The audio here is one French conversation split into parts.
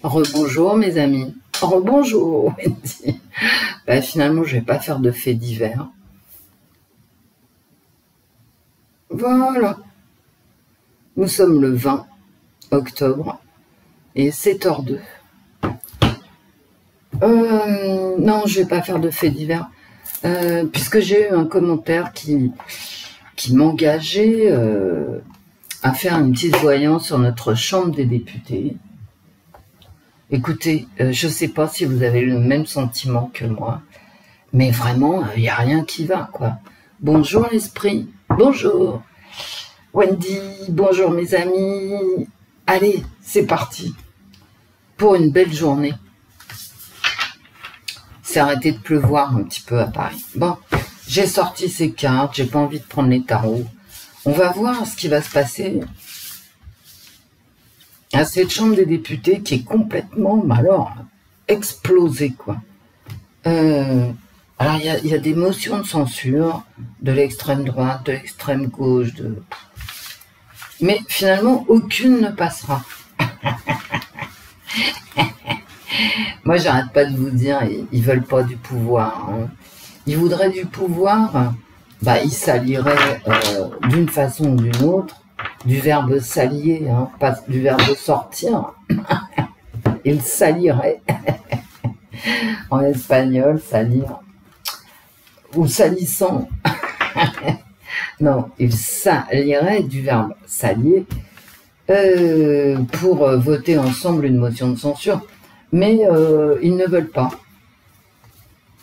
Rebonjour mes amis. Rebonjour Wendy. Ben, finalement, je vais pas faire de faits divers. Voilà. Nous sommes le 20 octobre et 7h02. Non, je vais pas faire de faits divers puisque j'ai eu un commentaire qui m'engageait à faire une petite voyance sur notre Chambre des députés. Écoutez, je sais pas si vous avez le même sentiment que moi, mais vraiment, il n'y a rien qui va, quoi. Bonjour l'esprit, bonjour Wendy, bonjour mes amis. Allez, c'est parti pour une belle journée. C'est arrêté de pleuvoir un petit peu à Paris. Bon, j'ai sorti ces cartes, j'ai pas envie de prendre les tarots. On va voir ce qui va se passer à cette Chambre des députés qui est complètement, alors, explosée, quoi. Alors, il y a des motions de censure de l'extrême droite, de l'extrême gauche, mais finalement, aucune ne passera. Moi, j'arrête pas de vous dire, ils veulent pas du pouvoir. Hein. Ils voudraient du pouvoir, bah, ils s'allieraient d'une façon ou d'une autre, du verbe s'allier, hein, pas du verbe sortir. Ils s'allieraient. En espagnol, salir. Ou salissant. Non, ils s'allieraient du verbe s'allier pour voter ensemble une motion de censure. Mais ils ne veulent pas.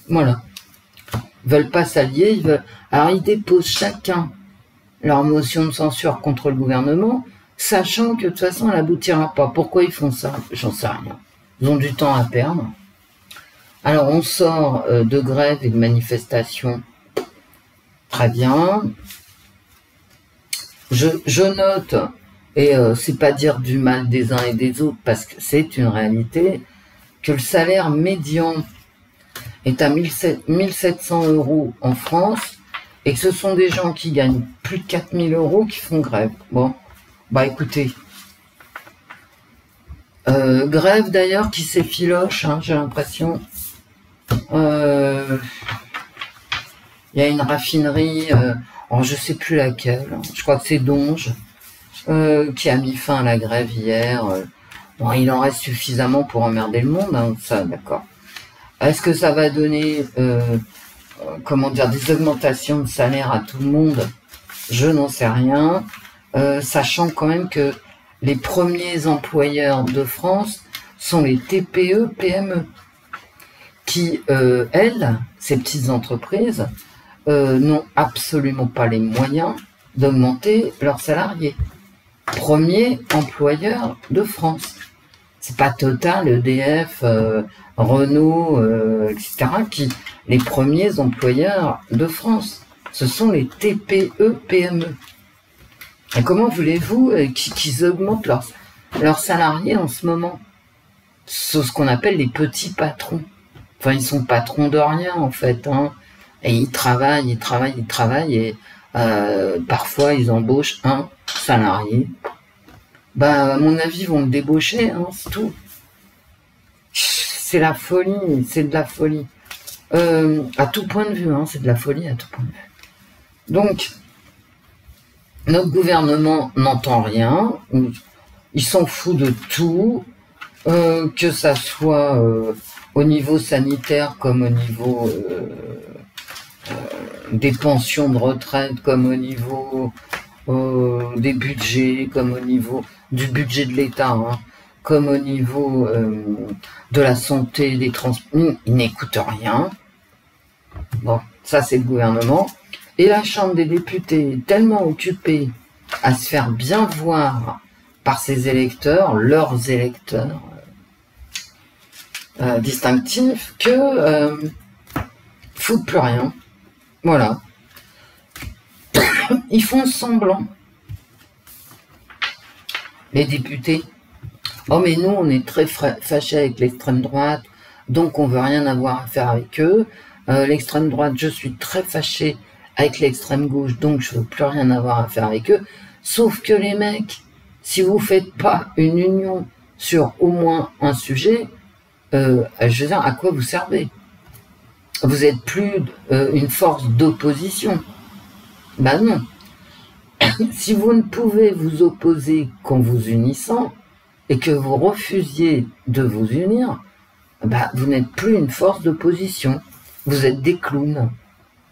Voilà. Ils veulent pas s'allier. Alors ils déposent chacun leur motion de censure contre le gouvernement, sachant que de toute façon elle n'aboutira pas. Pourquoi ils font ça? J'en sais rien. Ils ont du temps à perdre. Alors on sort de grève et de manifestation. Très bien. Je note, et c'est pas dire du mal des uns et des autres, parce que c'est une réalité, que le salaire médian est à 1700 € en France, et que ce sont des gens qui gagnent plus de 4000 € qui font grève. Bon, bah écoutez, grève d'ailleurs qui s'effiloche, hein, j'ai l'impression. Il y a une raffinerie, je sais plus laquelle, je crois que c'est Donge, qui a mis fin à la grève hier. Bon, il en reste suffisamment pour emmerder le monde, hein, ça, d'accord. Est-ce que ça va donner, comment dire, des augmentations de salaire à tout le monde? Je n'en sais rien, sachant quand même que les premiers employeurs de France sont les TPE-PME, qui, elles, ces petites entreprises, n'ont absolument pas les moyens d'augmenter leurs salariés. Premier employeur de France. C'est pas Total, EDF, Renault, etc. les premiers employeurs de France. Ce sont les TPE-PME. Et comment voulez-vous qu'ils augmentent leurs salariés en ce moment? C'est ce qu'on appelle les petits patrons. Enfin, ils sont patrons de rien, en fait. Hein. Et ils travaillent, et parfois, ils embauchent un salarié. Bah, à mon avis, ils vont le débaucher, hein, c'est tout. C'est la folie, c'est de la folie. À tout point de vue, hein, c'est de la folie à tout point de vue. Donc, notre gouvernement n'entend rien. Il s'en fout de tout, que ça soit au niveau sanitaire comme au niveau des pensions de retraite, comme au niveau des budgets, comme au niveau du budget de l'État, hein, comme au niveau de la santé, des transports. Ils n'écoutent rien. Bon, ça c'est le gouvernement. Et la Chambre des députés est tellement occupée à se faire bien voir par ses électeurs, leurs électeurs distinctifs, que foutent plus rien. Voilà. Ils font semblant. Les députés. Oh mais nous on est très fâchés avec l'extrême droite, donc on veut rien avoir à faire avec eux. L'extrême droite, je suis très fâché avec l'extrême gauche, donc je veux plus rien avoir à faire avec eux. Sauf que les mecs, si vous faites pas une union sur au moins un sujet, je veux dire, à quoi vous servez? Vous n'êtes plus une force d'opposition. Ben non. Si vous ne pouvez vous opposer qu'en vous unissant, et que vous refusiez de vous unir, ben, vous n'êtes plus une force d'opposition. Vous êtes des clowns.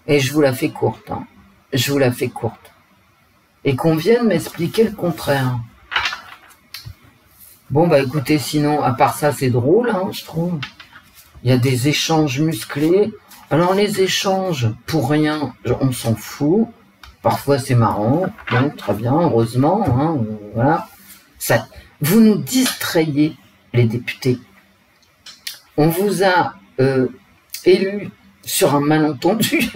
Et je vous la fais courte. Hein. Je vous la fais courte. Et qu'on vienne m'expliquer le contraire. Bon, bah écoutez, sinon, à part ça, c'est drôle, hein, je trouve. Il y a des échanges musclés. Alors, les échanges, pour rien, on s'en fout. Parfois, c'est marrant. Bon, très bien, heureusement. Hein, voilà. Ça, vous nous distrayez, les députés. On vous a élus sur un malentendu.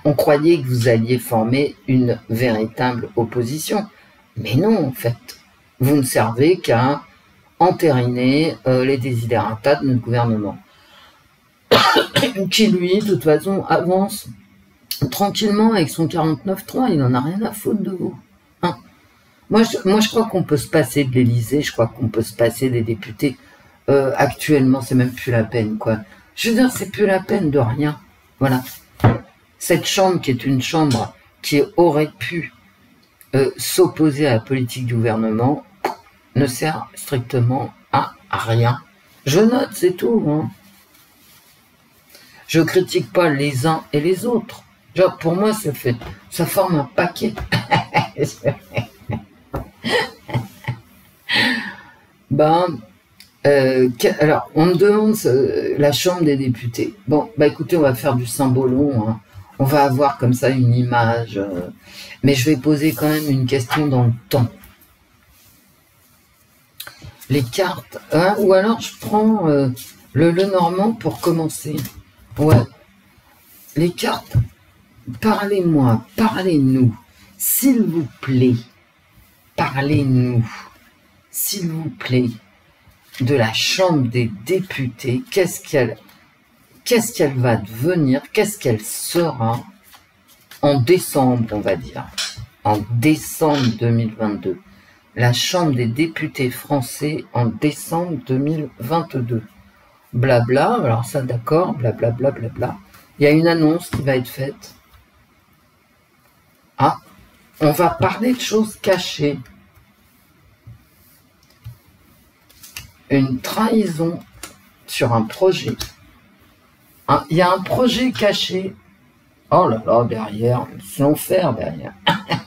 On croyait que vous alliez former une véritable opposition. Mais non, en fait. Vous ne servez qu'à entériner les désidératas de notre gouvernement. Qui, lui, de toute façon, avance tranquillement avec son 49.3. Il n'en a rien à foutre de vous. Hein. Moi, je crois qu'on peut se passer de l'Élysée. Je crois qu'on peut se passer des députés. Actuellement, c'est même plus la peine, quoi. Je veux dire, c'est plus la peine de rien. Voilà. Cette chambre, qui est une chambre qui aurait pu s'opposer à la politique du gouvernement, ne sert strictement à rien. Je note, c'est tout. Hein. Je critique pas les uns et les autres. Genre, pour moi, ça forme un paquet. Alors, on me demande la Chambre des députés. Bon, bah écoutez, on va faire du symbolon. Hein. On va avoir comme ça une image. Mais je vais poser quand même une question dans le temps. Les cartes. Hein, ou alors, je prends le Normand pour commencer. Ouais. Les cartes. Parlez-moi, parlez-nous. S'il vous plaît. Parlez-nous. S'il vous plaît. De la Chambre des députés, qu'est-ce qu'elle va devenir, qu'est-ce qu'elle sera en décembre, on va dire, en décembre 2022. La Chambre des députés français en décembre 2022. Blabla, alors ça d'accord, blablabla, blabla. Il y a une annonce qui va être faite. Ah, on va parler de choses cachées. Une trahison sur un projet. Il y a un projet caché. Oh là là, derrière, c'est l'enfer derrière.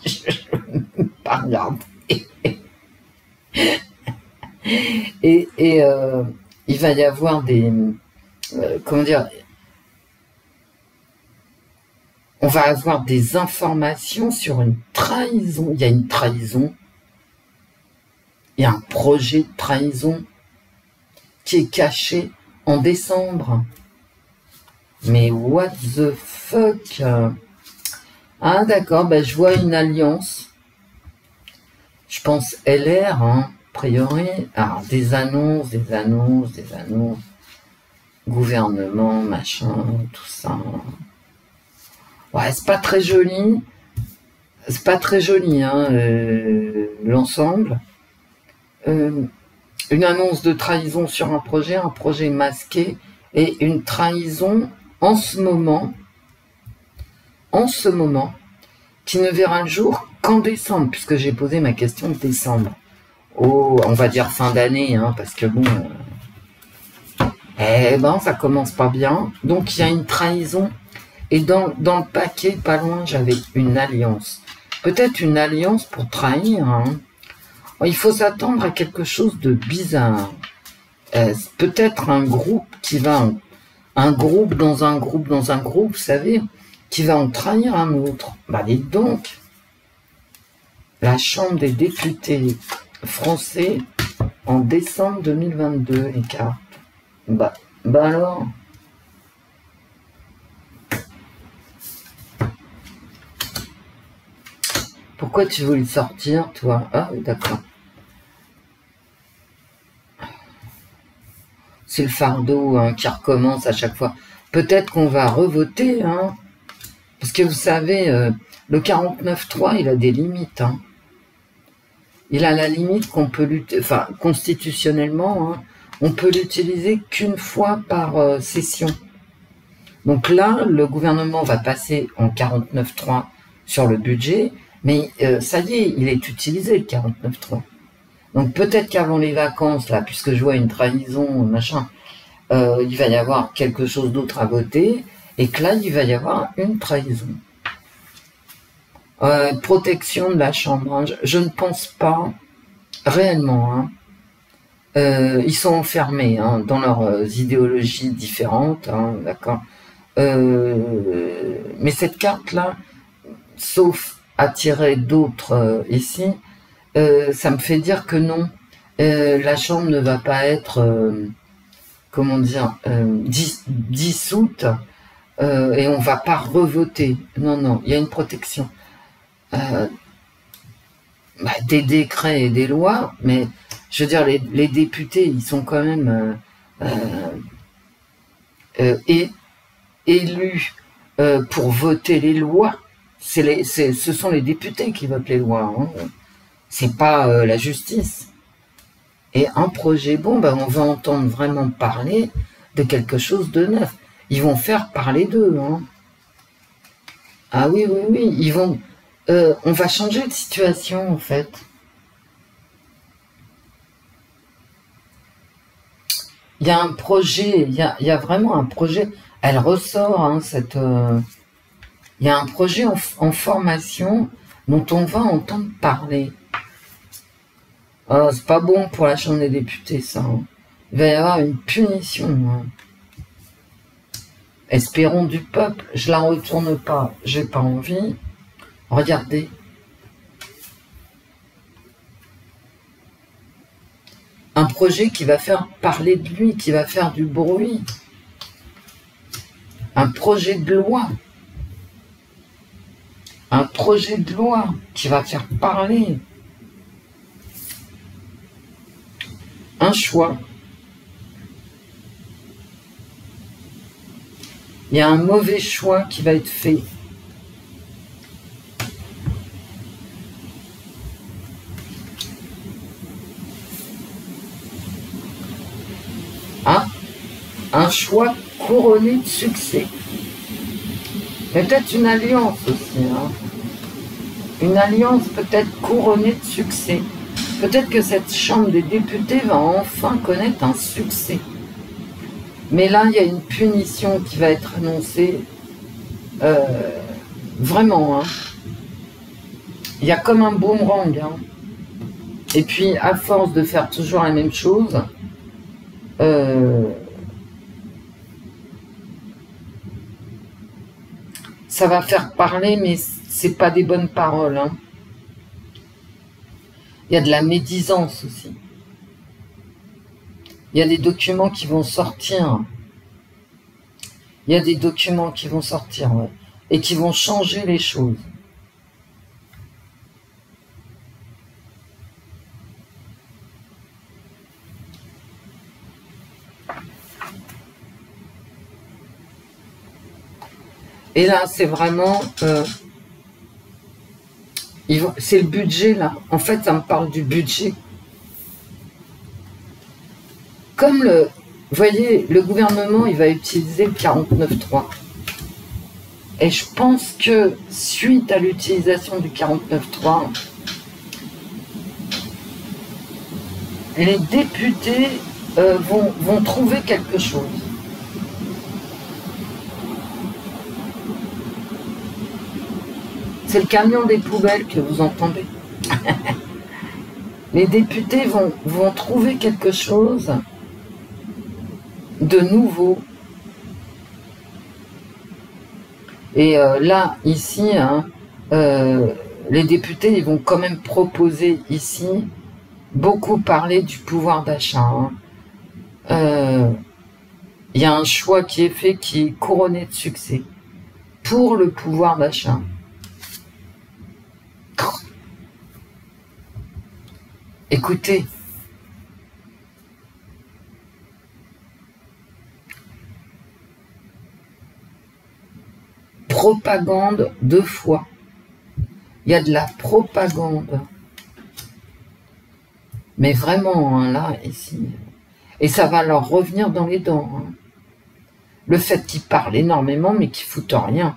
Je ne peux pas regarder. Et il va y avoir des... comment dire? On va avoir des informations sur une trahison. Il y a une trahison. Il y a un projet de trahison qui est caché en décembre. Mais what the fuck? Ah d'accord, ben je vois une alliance. Je pense LR, hein, a priori. Alors des annonces. Gouvernement, machin, tout ça. Ouais, c'est pas très joli. C'est pas très joli, hein, l'ensemble. Une annonce de trahison sur un projet masqué et une trahison en ce moment, qui ne verra le jour qu'en décembre, puisque j'ai posé ma question de décembre. Oh, on va dire fin d'année, hein, parce que bon, ça commence pas bien. Donc il y a une trahison, et dans le paquet, pas loin, j'avais une alliance. Peut-être une alliance pour trahir, hein. Il faut s'attendre à quelque chose de bizarre. Peut-être un groupe qui va... Un groupe dans un groupe dans un groupe, vous savez, qui va en trahir un autre. Bah dites donc. La Chambre des députés français en décembre 2022, les cartes. Bah alors... Pourquoi tu voulais sortir, toi? Ah, d'accord. C'est le fardeau, hein, qui recommence à chaque fois. Peut-être qu'on va revoter, hein, parce que vous savez, le 49.3, il a des limites. Hein. il a la limite qu'on peut lutter, enfin, constitutionnellement, hein, on peut l'utiliser qu'une fois par session. Donc là, le gouvernement va passer en 49.3 sur le budget, mais ça y est, il est utilisé le 49.3. Donc peut-être qu'avant les vacances, là, puisque je vois une trahison, machin, il va y avoir quelque chose d'autre à voter, et que là, il va y avoir une trahison. Protection de la Chambre, hein, je ne pense pas, réellement, hein, ils sont enfermés hein, dans leurs idéologies différentes, hein, d'accord. Mais cette carte-là, sauf attirer d'autres ici, ça me fait dire que non, la Chambre ne va pas être, comment dire, dissoute et on va pas revoter. Non, non, il y a une protection. Des décrets et des lois, mais je veux dire, les députés, ils sont quand même élus pour voter les lois. Ce sont les députés qui votent les lois. Hein. C'est pas la justice. Et un projet bon, ben, on va entendre vraiment parler de quelque chose de neuf. Ils vont faire parler d'eux. Hein. Ah oui, oui, oui. Ils vont. On va changer de situation en fait. Il y a un projet, il y a vraiment un projet. Elle ressort hein, cette. Il y a un projet en formation dont on va entendre parler. C'est pas bon pour la Chambre des députés, ça. Hein. Il va y avoir une punition. Hein. Espérons du peuple. Je la retourne pas. J'ai pas envie. Regardez. Un projet qui va faire parler de lui, qui va faire du bruit. Un projet de loi. Un projet de loi qui va faire parler. Un choix. Il y a un mauvais choix qui va être fait. Un choix couronné de succès. Peut-être une alliance aussi. Hein. Une alliance peut-être couronnée de succès. Peut-être que cette Chambre des députés va enfin connaître un succès. Mais là, il y a une punition qui va être annoncée. Vraiment. Hein. Il y a comme un boomerang. Hein. Et puis, à force de faire toujours la même chose, ça va faire parler, mais c'est pas des bonnes paroles. Hein. Il y a de la médisance aussi. Il y a des documents qui vont sortir. Il y a des documents qui vont sortir, ouais, et qui vont changer les choses. Et là, c'est vraiment... c'est le budget, là. En fait, ça me parle du budget. Comme vous voyez, le gouvernement, il va utiliser le 49.3. Et je pense que, suite à l'utilisation du 49.3, les députés vont trouver quelque chose. C'est le camion des poubelles que vous entendez. Les députés vont trouver quelque chose de nouveau. Et là, ici, hein, les députés, ils vont quand même proposer ici, beaucoup parler du pouvoir d'achat. Hein. Y a un choix qui est fait, qui est couronné de succès pour le pouvoir d'achat. Écoutez, propagande 2 fois. Il y a de la propagande. Mais vraiment, hein, là, ici. Et ça va leur revenir dans les dents. Hein. Le fait qu'ils parlent énormément, mais qu'ils foutent rien.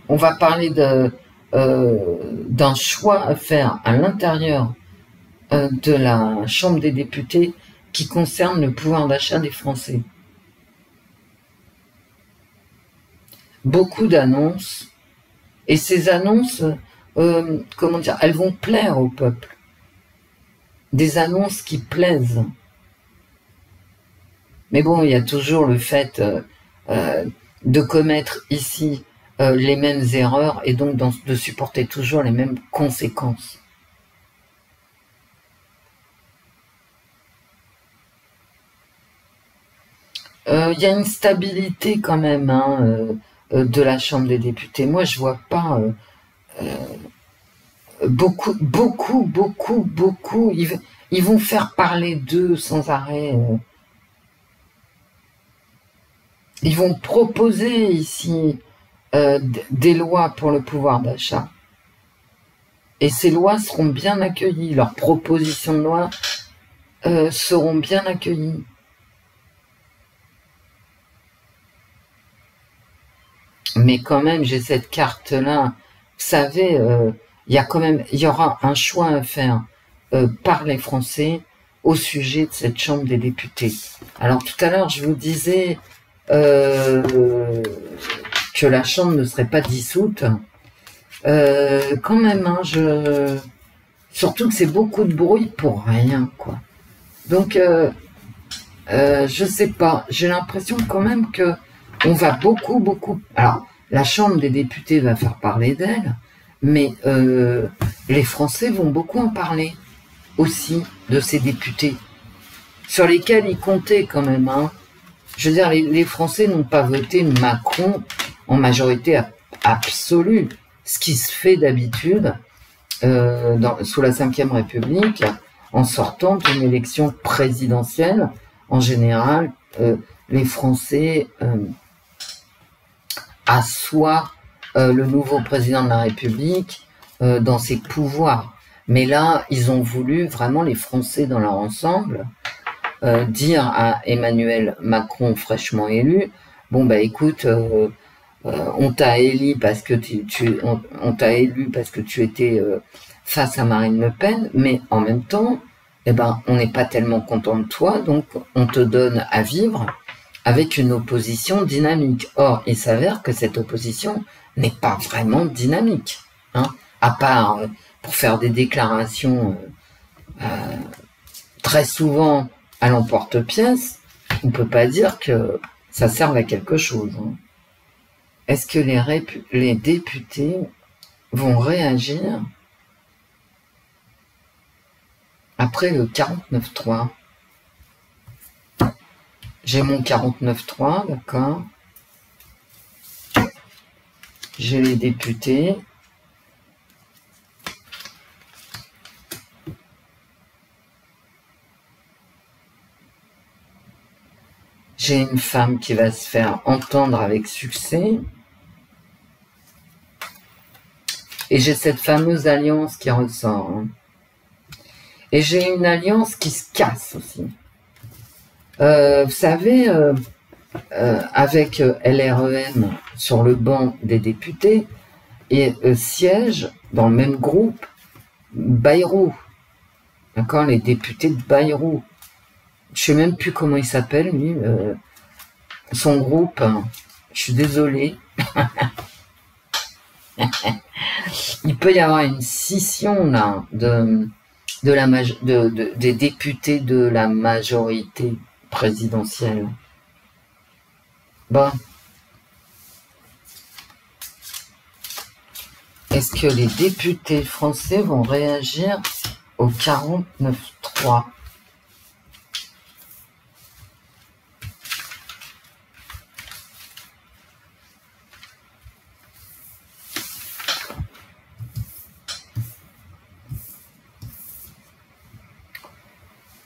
On va parler d'un choix à faire à l'intérieur de la Chambre des députés qui concerne le pouvoir d'achat des Français. Beaucoup d'annonces, et ces annonces, comment dire, elles vont plaire au peuple. Des annonces qui plaisent. Mais bon, il y a toujours le fait de commettre ici les mêmes erreurs et donc de supporter toujours les mêmes conséquences. Il y a une stabilité quand même hein, de la Chambre des députés. Moi, je vois pas beaucoup. Ils vont faire parler d'eux sans arrêt. Ils vont proposer ici des lois pour le pouvoir d'achat. Et ces lois seront bien accueillies. Leurs propositions de loi seront bien accueillies. Mais quand même, j'ai cette carte-là. Vous savez, il y aura un choix à faire par les Français au sujet de cette Chambre des députés. Alors tout à l'heure, je vous disais que la Chambre ne serait pas dissoute. Quand même, hein, surtout que c'est beaucoup de bruit pour rien, quoi. Donc, je sais pas. J'ai l'impression quand même que on va beaucoup... Alors, la Chambre des députés va faire parler d'elle, mais les Français vont beaucoup en parler aussi de ces députés, sur lesquels ils comptaient quand même. Hein. Je veux dire, les Français n'ont pas voté Macron en majorité absolue, ce qui se fait d'habitude sous la Ve République, en sortant d'une élection présidentielle. En général, les Français assoient le nouveau président de la République dans ses pouvoirs. Mais là, ils ont voulu vraiment, les Français dans leur ensemble, dire à Emmanuel Macron fraîchement élu, bon bah écoute, on t'a élu parce que on t'a élu parce que tu étais face à Marine Le Pen, mais en même temps, eh ben, on n'est pas tellement content de toi, donc on te donne à vivre avec une opposition dynamique. Or, il s'avère que cette opposition n'est pas vraiment dynamique, hein, à part pour faire des déclarations très souvent à l'emporte-pièce, on ne peut pas dire que ça serve à quelque chose. Hein. Est-ce que les députés vont réagir après le 49.3 ? J'ai mon 49.3, d'accord. J'ai les députés. J'ai une femme qui va se faire entendre avec succès. Et j'ai cette fameuse alliance qui ressort. Hein. Et j'ai une alliance qui se casse aussi. Vous savez, avec LREM sur le banc des députés, et siège dans le même groupe Bayrou. D'accord, les députés de Bayrou. Je sais même plus comment il s'appelle, lui. Son groupe, je suis désolé. Il peut y avoir une scission là des députés de la majorité présidentielle. Bon. Est-ce que les députés français vont réagir au 49.3 ?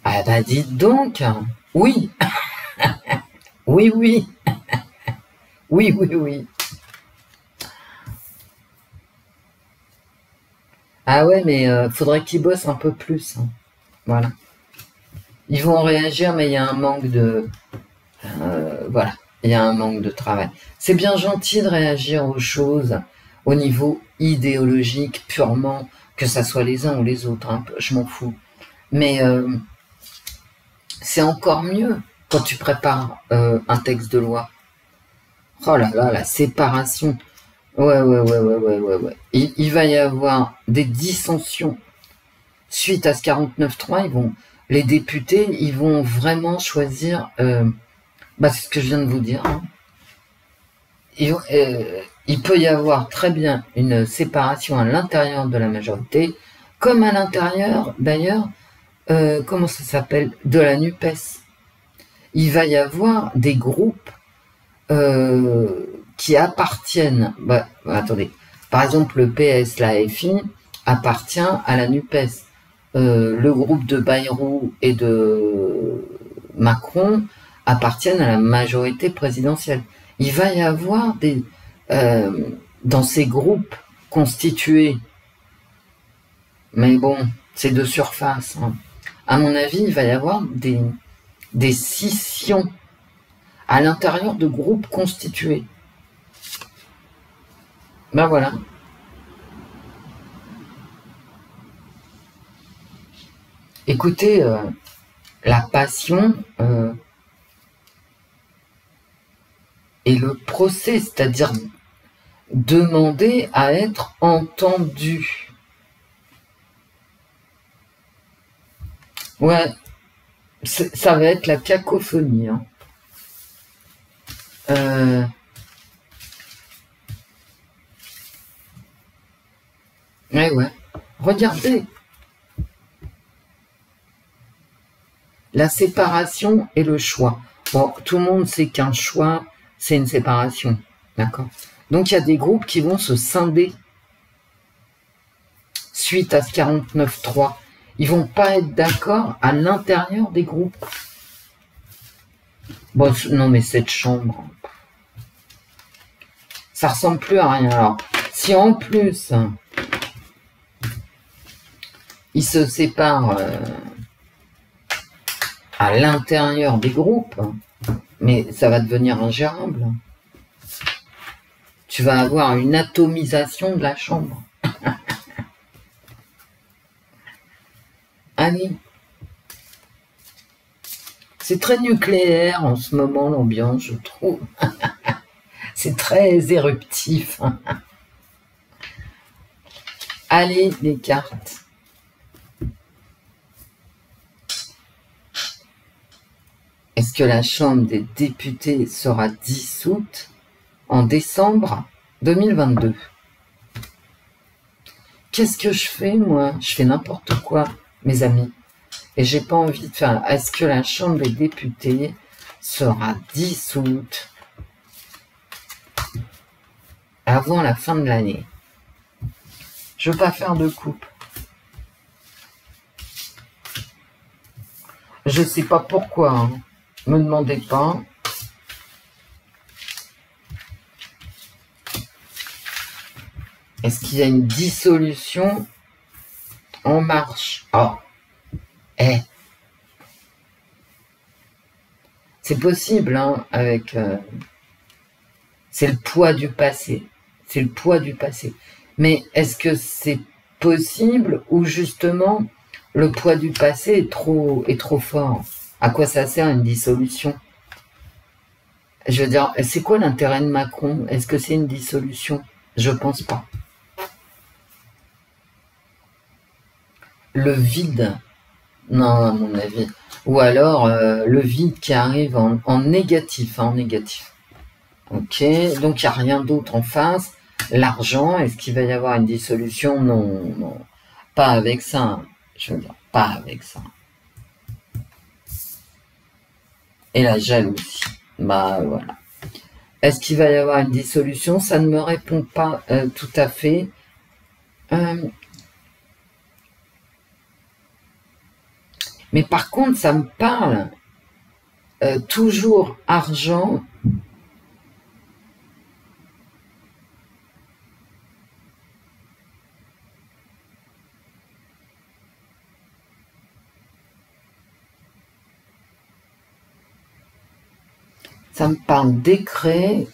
Ah bah dites donc, oui, oui, oui, oui. Ah ouais, mais faudrait qu'ils bossent un peu plus, hein. Voilà. Ils vont réagir, mais il y a un manque de... voilà, il y a un manque de travail. C'est bien gentil de réagir aux choses au niveau idéologique, purement, que ça soit les uns ou les autres, hein, je m'en fous. Mais c'est encore mieux quand tu prépares un texte de loi. Oh là là, la séparation. Ouais. Il va y avoir des dissensions. Suite à ce 49.3, les députés, ils vont vraiment choisir, c'est ce que je viens de vous dire, hein. Il peut y avoir très bien une séparation à l'intérieur de la majorité, comme à l'intérieur, d'ailleurs, comment ça s'appelle, de la NUPES. Il va y avoir des groupes qui appartiennent, attendez, par exemple le PS, la FI, appartient à la NUPES. Le groupe de Bayrou et de Macron appartiennent à la majorité présidentielle. Il va y avoir dans ces groupes constitués, mais bon, c'est de surface, hein. À mon avis, il va y avoir des scissions à l'intérieur de groupes constitués. Ben voilà. Écoutez, la passion et le procès, c'est-à-dire demander à être entendu. Ouais, ça va être la cacophonie, hein. Ouais. Regardez. La séparation et le choix. Bon, tout le monde sait qu'un choix, c'est une séparation. D'accord? Donc, il y a des groupes qui vont se scinder suite à ce 49.3. Ils vont pas être d'accord à l'intérieur des groupes. Bon, non, mais cette chambre, ça ressemble plus à rien. Alors, si en plus, ils se séparent à l'intérieur des groupes, mais ça va devenir ingérable. Tu vas avoir une atomisation de la chambre. Allez. C'est très nucléaire en ce moment, l'ambiance, je trouve. C'est très éruptif. Allez, les cartes. Est-ce que la Chambre des députés sera dissoute en décembre 2022? Qu'est-ce que je fais, moi? Je fais n'importe quoi, mes amis. Et j'ai pas envie de faire... Est-ce que la Chambre des députés sera dissoute avant la fin de l'année? Je veux pas faire de coupe. Je sais pas pourquoi, hein. Me demandez pas. Est-ce qu'il y a une dissolution en marche? Oh, c'est possible, hein, avec... c'est le poids du passé. C'est le poids du passé. Mais est-ce que c'est possible ou justement le poids du passé est trop fort? À quoi ça sert une dissolution? Je veux dire, c'est quoi l'intérêt de Macron? Est-ce que c'est une dissolution? Je pense pas. Le vide? Non, à mon avis. Ou alors le vide qui arrive en négatif, hein, en négatif. Ok, donc il n'y a rien d'autre en face. L'argent, est-ce qu'il va y avoir une dissolution? Non. Pas avec ça, hein. Je veux dire, pas avec ça. Et la jalousie. Voilà. Est-ce qu'il va y avoir une dissolution? Ça ne me répond pas tout à fait. Mais par contre, ça me parle toujours argent. Ça me parle décret.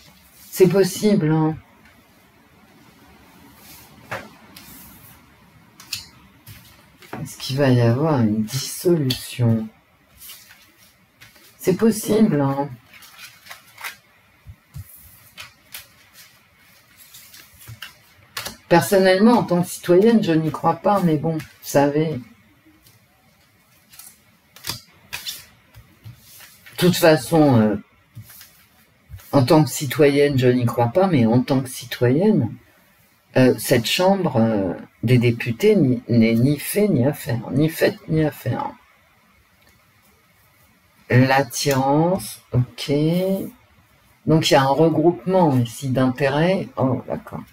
C'est possible, hein. Est-ce qu'il va y avoir une dissolution? C'est possible, hein. Personnellement, en tant que citoyenne, je n'y crois pas, mais bon, vous savez. De toute façon, en tant que citoyenne, je n'y crois pas, mais en tant que citoyenne, cette chambre des députés n'est ni fait ni à faire, ni faite ni à faire. L'attirance, ok. Donc il y a un regroupement ici d'intérêts. Oh, d'accord.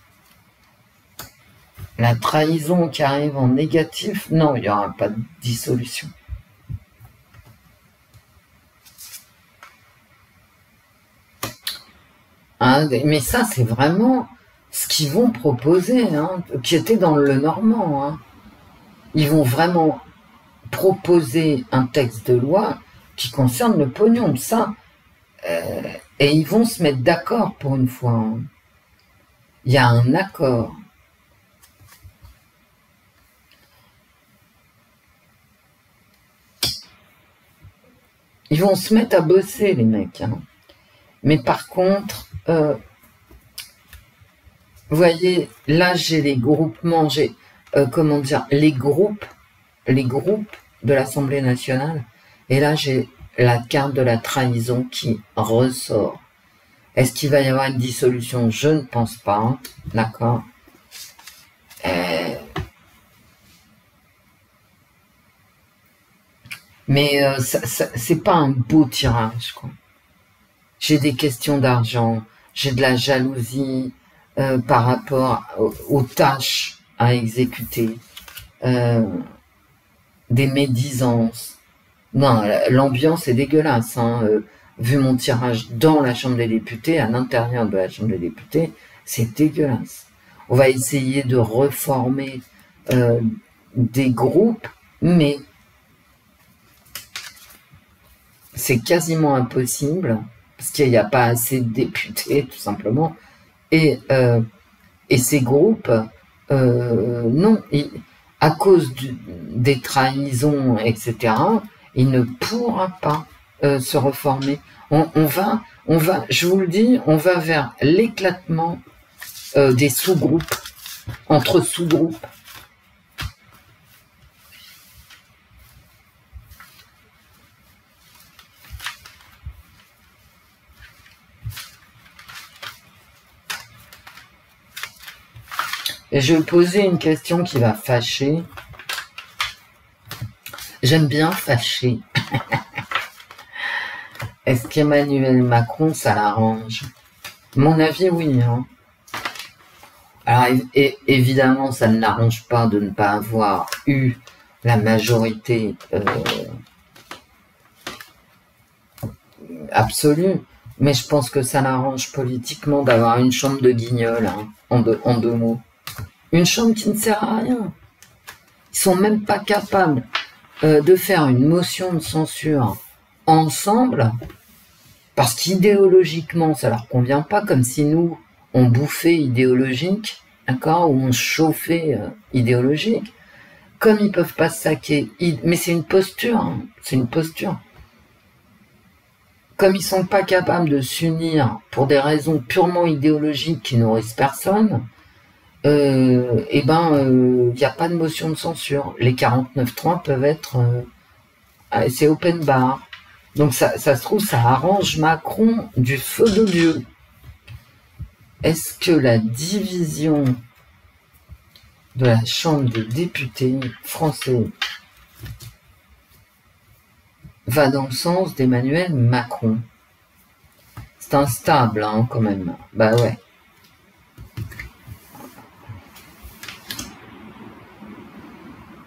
La trahison qui arrive en négatif, non, il n'y aura pas de dissolution. Hein, mais ça, c'est vraiment ce qu'ils vont proposer, hein, qui était dans le Normand. Hein. Ils vont vraiment proposer un texte de loi qui concerne le pognon, ça. Et ils vont se mettre d'accord pour une fois. Hein. Il y a un accord. Ils vont se mettre à bosser, les mecs. Hein. Mais par contre, vous voyez, là, j'ai les groupements, j'ai, comment dire, les groupes de l'Assemblée nationale. Et là, j'ai la carte de la trahison qui ressort. Est-ce qu'il va y avoir une dissolution? Je ne pense pas. Hein. D'accord. Mais c'est pas un beau tirage, quoi. J'ai des questions d'argent, j'ai de la jalousie par rapport aux tâches à exécuter, des médisances. Non, l'ambiance est dégueulasse. Hein. Vu mon tirage dans la Chambre des députés, à l'intérieur de la Chambre des députés, c'est dégueulasse. On va essayer de reformer des groupes, mais c'est quasiment impossible, parce qu'il n'y a pas assez de députés, tout simplement. Et ces groupes, non, à cause des trahisons, etc., il ne pourra pas se reformer. On va, je vous le dis, on va vers l'éclatement des sous-groupes, entre sous-groupes. Et je vais poser une question qui va fâcher. J'aime bien fâcher. Est-ce qu'Emmanuel Macron, ça l'arrange? Mon avis, oui. Hein. Alors, évidemment, ça ne l'arrange pas de ne pas avoir eu la majorité absolue, mais je pense que ça l'arrange politiquement d'avoir une chambre de guignol, hein, en deux mots. Une chambre qui ne sert à rien. Ils sont même pas capables de faire une motion de censure ensemble, parce qu'idéologiquement, ça leur convient pas, comme si nous, on bouffait idéologique, d'accord, ou on chauffait idéologique. Comme ils peuvent pas se saquer, mais c'est une posture, hein, c'est une posture. Comme ils sont pas capables de s'unir pour des raisons purement idéologiques qui nourrissent personne, eh ben, y a pas de motion de censure. Les 49.3 peuvent être, c'est open bar. Donc ça se trouve, ça arrange Macron du feu de Dieu. Est-ce que la division de la Chambre des députés français va dans le sens d'Emmanuel Macron? C'est instable, hein, quand même. Bah ouais.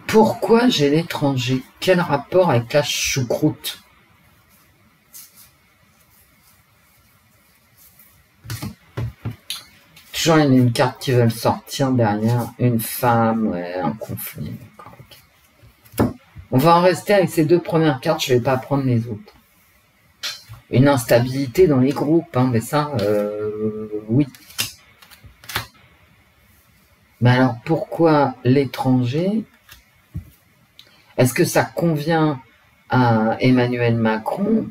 Pourquoi j'ai l'étranger? Quel rapport avec la choucroute? Toujours une carte qui veulent sortir derrière. Une femme, ouais, un conflit. Okay. On va en rester avec ces deux premières cartes, je vais pas prendre les autres. une instabilité dans les groupes, hein, mais ça, oui. Mais alors, pourquoi l'étranger? Est-ce que ça convient à Emmanuel Macron?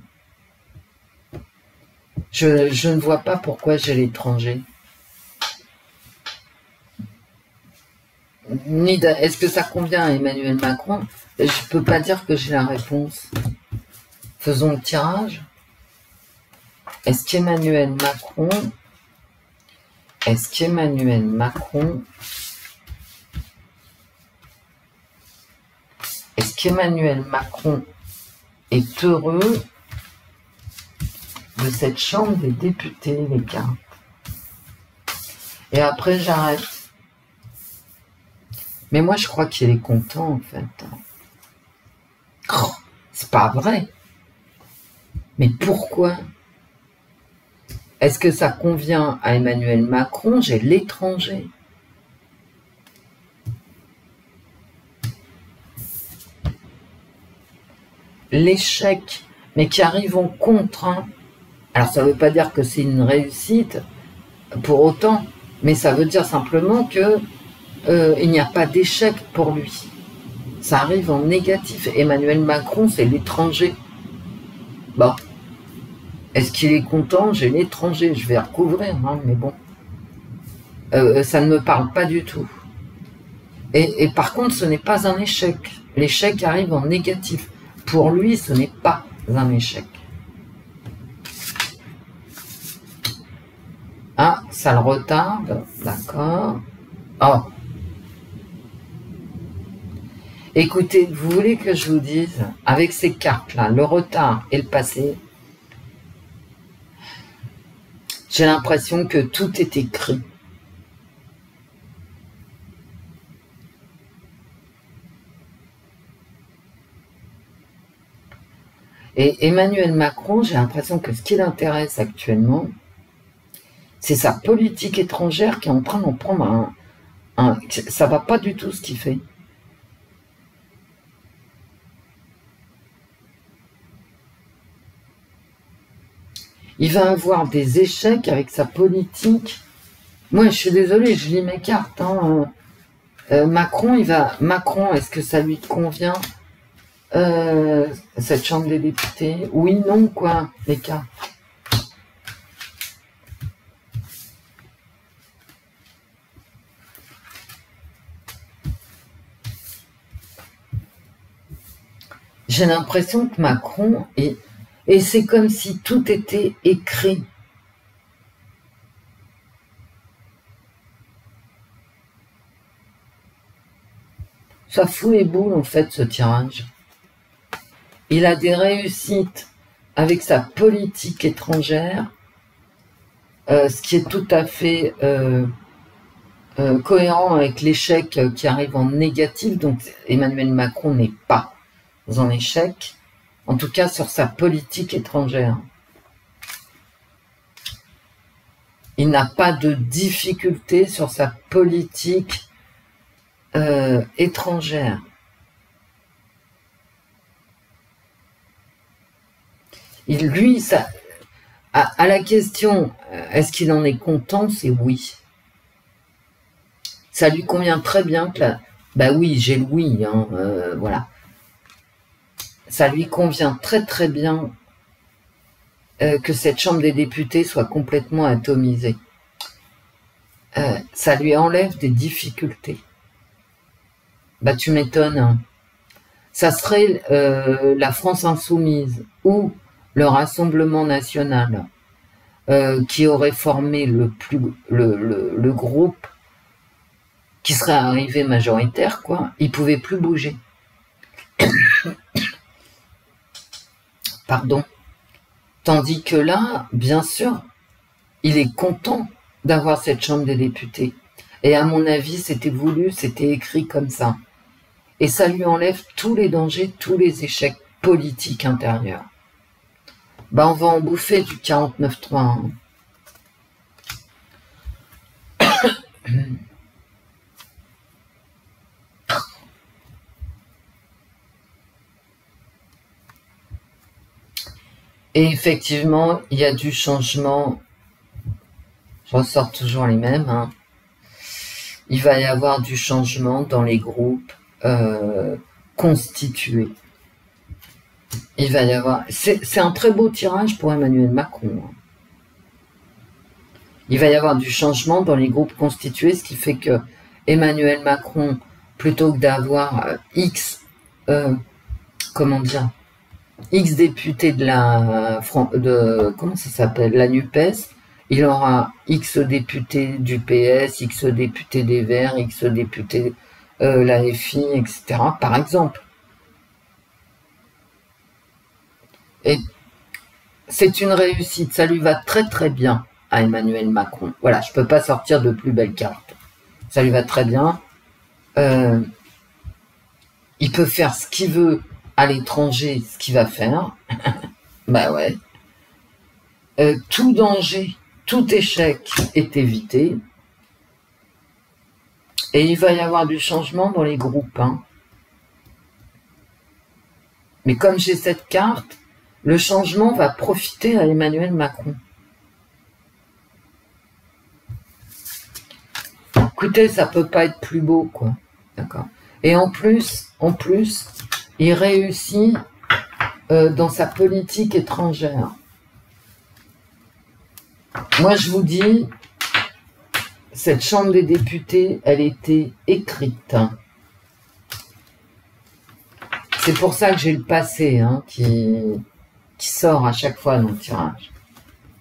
Je ne vois pas pourquoi j'ai l'étranger. Est-ce que ça convient à Emmanuel Macron? Je peux pas dire que j'ai la réponse. Faisons le tirage. Est-ce qu'Emmanuel Macron est heureux de cette chambre des députés, les gars? Et après, j'arrête. Mais moi, je crois qu'il est content, en fait. Oh, c'est pas vrai. Mais pourquoi? Est-ce que ça convient à Emmanuel Macron? J'ai l'étranger. L'échec, mais qui arrive en contre. Hein. Alors, ça ne veut pas dire que c'est une réussite pour autant, mais ça veut dire simplement que il n'y a pas d'échec pour lui. Ça arrive en négatif. Emmanuel Macron, c'est l'étranger. Bon. Est-ce qu'il est content? J'ai l'étranger. Je vais recouvrir, hein, mais bon. Ça ne me parle pas du tout. Et par contre, ce n'est pas un échec. L'échec arrive en négatif. Pour lui, ce n'est pas un échec. Ah, ça le retarde. D'accord. Oh. Écoutez, vous voulez que je vous dise, avec ces cartes-là, le retard et le passé, j'ai l'impression que tout est écrit. Et Emmanuel Macron, j'ai l'impression que ce qui l'intéresse actuellement, c'est sa politique étrangère qui est en train d'en prendre ça va pas du tout ce qu'il fait. Il va avoir des échecs avec sa politique. Moi, je suis désolée, je lis mes cartes. Hein. Macron, Macron, est-ce que ça lui convient cette chambre des députés? Oui, non, quoi, les cartes. J'ai l'impression que Macron est... Et c'est comme si tout était écrit. Ça fout les boules, en fait, ce tirage. Il a des réussites avec sa politique étrangère, ce qui est tout à fait cohérent avec l'échec qui arrive en négatif. Donc Emmanuel Macron n'est pas en échec, en tout cas sur sa politique étrangère. Il n'a pas de difficulté sur sa politique étrangère. Lui, ça, à la question, est-ce qu'il en est content? C'est oui. Ça lui convient très bien que bah oui, j'ai le oui, hein, voilà. Ça lui convient très très bien que cette chambre des députés soit complètement atomisée. Ça lui enlève des difficultés. Bah tu m'étonnes. Hein. Ça serait la France insoumise ou le Rassemblement national qui aurait formé le groupe qui serait arrivé majoritaire, quoi. Il pouvait plus bouger. Pardon. Tandis que là, bien sûr, il est content d'avoir cette chambre des députés. Et à mon avis, c'était voulu, c'était écrit comme ça. Et ça lui enlève tous les dangers, tous les échecs politiques intérieurs. Bah, on va en bouffer du 49.3. Hein. Et effectivement, il y a du changement. Je ressors toujours les mêmes. Hein. Il va y avoir du changement dans les groupes constitués. Il va y avoir... C'est un très beau tirage pour Emmanuel Macron. Hein. Il va y avoir du changement dans les groupes constitués, ce qui fait que Emmanuel Macron, plutôt que d'avoir X députés comment ça s'appelle, la NUPES, il aura X députés du PS, X députés des Verts, X députés l'AFI, etc. par exemple. Et c'est une réussite, ça lui va très très bien à Emmanuel Macron. Voilà, je peux pas sortir de plus belle carte. Ça lui va très bien. Il peut faire ce qu'il veut à l'étranger, ce qu'il va faire. Bah ouais. Tout danger, tout échec est évité. Et il va y avoir du changement dans les groupes. Hein. Mais comme j'ai cette carte, le changement va profiter à Emmanuel Macron. Écoutez, ça peut pas être plus beau, quoi. D'accord. Et en plus, il réussit dans sa politique étrangère. Moi, je vous dis, cette Chambre des députés, elle était écrite. C'est pour ça que j'ai le passé hein, qui sort à chaque fois dans le tirage.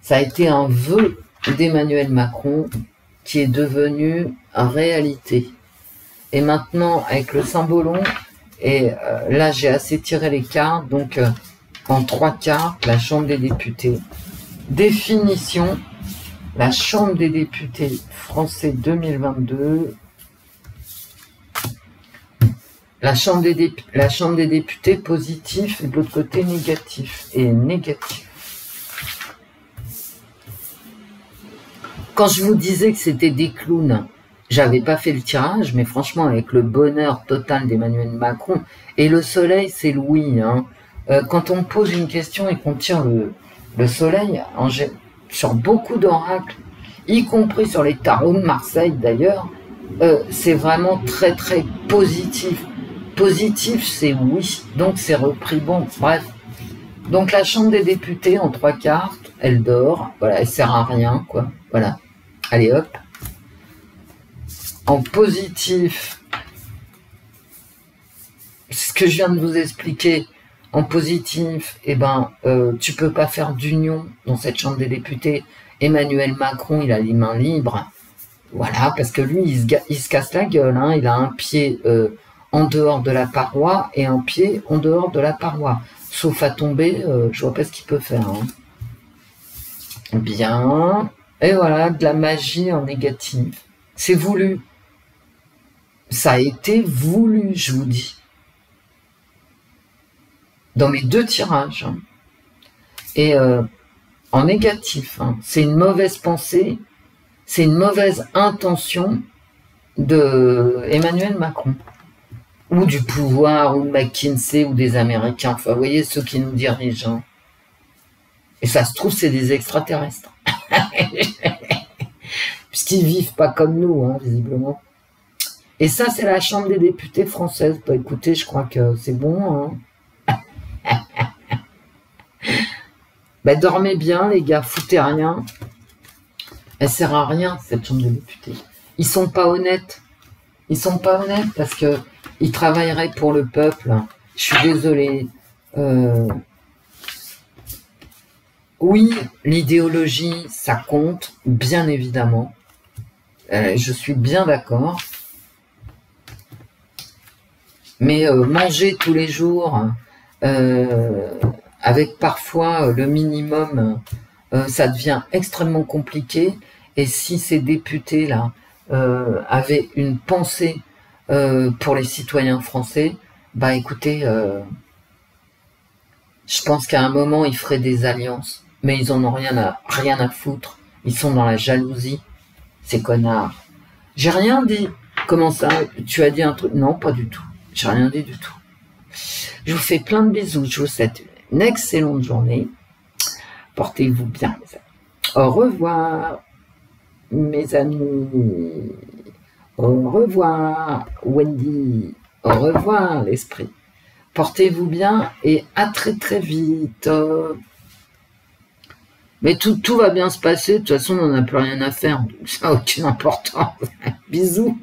Ça a été un vœu d'Emmanuel Macron qui est devenu réalité. Et maintenant, avec le symbolon, et là j'ai assez tiré les cartes, donc en 3 cartes, la Chambre des députés. Définition, la Chambre des députés français 2022. La Chambre des députés positif et de l'autre côté négatif. Et négatif. Quand je vous disais que c'était des clowns, j'avais pas fait le tirage, mais franchement, avec le bonheur total d'Emmanuel Macron, et le soleil, c'est Louis. Hein. Quand on me pose une question et qu'on tire le soleil, sur beaucoup d'oracles, y compris sur les tarots de Marseille d'ailleurs, c'est vraiment très très positif. Positif, c'est oui, donc c'est repris bon, bref. Donc la Chambre des députés en 3 cartes, elle dort, voilà, elle sert à rien, quoi, voilà. Allez hop. En positif, ce que je viens de vous expliquer, en positif, eh ben, tu peux pas faire d'union dans cette Chambre des députés. Emmanuel Macron, il a les mains libres, voilà, parce que lui, il se casse la gueule, hein, il a un pied en dehors de la paroi et un pied en dehors de la paroi. Sauf à tomber, je vois pas ce qu'il peut faire. Hein. Bien. Et voilà, de la magie en négatif. C'est voulu. Ça a été voulu, je vous dis. Dans mes 2 tirages. Hein. Et en négatif, hein, c'est une mauvaise pensée, c'est une mauvaise intention de Emmanuel Macron. Ou du pouvoir, ou de McKinsey, ou des Américains. Enfin, vous voyez, ceux qui nous dirigent. Hein. Et ça se trouve, c'est des extraterrestres. Puisqu'ils vivent pas comme nous, hein, visiblement. Et ça, c'est la Chambre des députés française. Bah, écoutez, je crois que c'est bon. Hein. Bah, dormez bien, les gars, foutez rien. Elle sert à rien, cette Chambre des députés. Ils sont pas honnêtes. Ils sont pas honnêtes parce que ils travailleraient pour le peuple. Je suis désolée. Oui, l'idéologie, ça compte, bien évidemment. Je suis bien d'accord. Mais manger tous les jours, avec parfois le minimum, ça devient extrêmement compliqué. Et si ces députés-là avaient une pensée pour les citoyens français, bah écoutez, je pense qu'à un moment, ils feraient des alliances. Mais ils en ont rien à foutre. Ils sont dans la jalousie, ces connards. J'ai rien dit. Comment ça? Tu as dit un truc? Non, pas du tout. J'ai rien dit du tout. Je vous fais plein de bisous. Je vous souhaite une excellente journée. Portez-vous bien, mes amis. Au revoir, mes amis. Au revoir, Wendy. Au revoir, l'esprit. Portez-vous bien et à très très vite. Mais tout va bien se passer. De toute façon, on n'a plus rien à faire. Donc ça n'a aucune importance. Bisous.